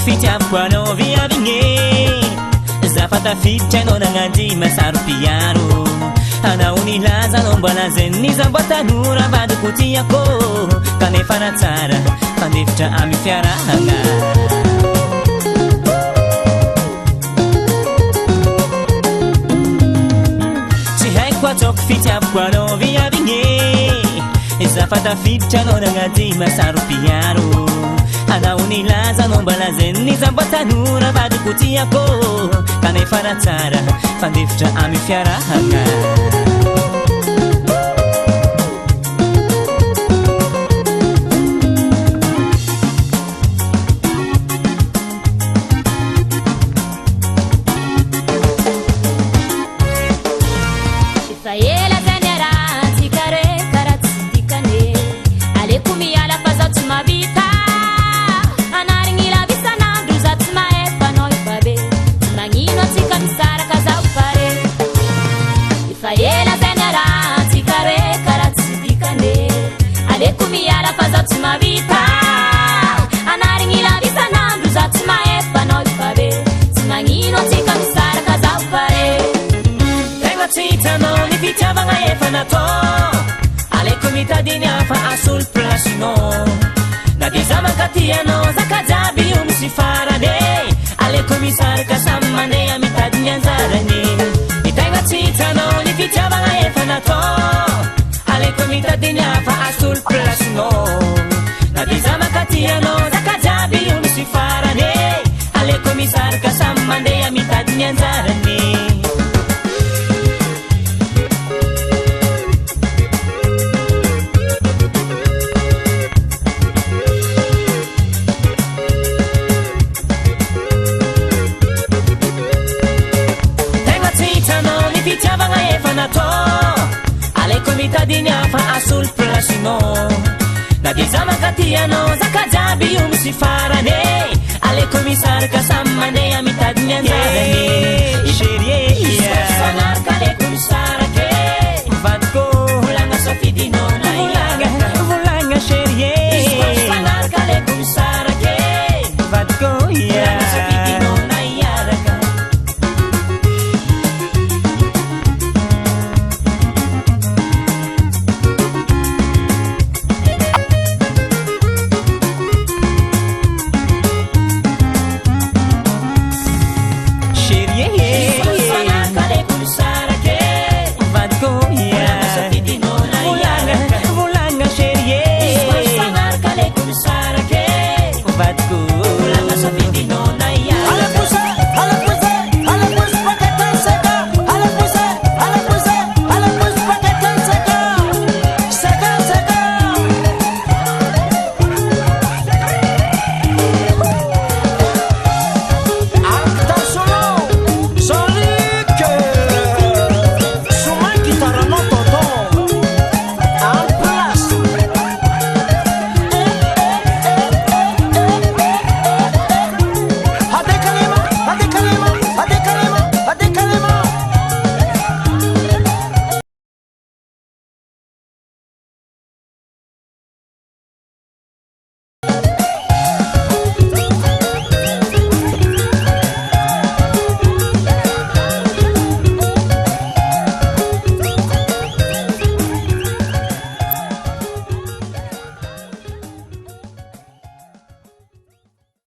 fitiavako anao viavigny zafatafiditra anao nagnady masarom-piaro anao nilaza anao mbola zay niza-mbo tanora vadiko tiako kanefa na tsara fandefitra amy fiarahagna tsy haiko ataoko fitiavako anao viavigny zafatafiditra anao nagnady masarom-piaro anao nilaza anao mbola zay niza-mbo tanora vadiko tiako kanefa na tsara fandefitra amy fiarahagna fitiavagna efa natao aleko mitadiny afa asolo plasinao na de za mankaty anao zaka jiaby io misy farany aleko misaraka samy mandeha mitadiny anjarany itegna tsy hitanao ny fitiavagna efa natao aleko mitadiny afa asolo plasinao na de za mankaty anao zaka jiaby io misy farany aleko misaraka samy mandeha mitadiny anjarany fitiavagna efa natao aleko mitadiny afa asolo plasinao na de za mankaty anao zaka jiaby io misy farany aleko misaraka samy mandeha mitadiny anjarany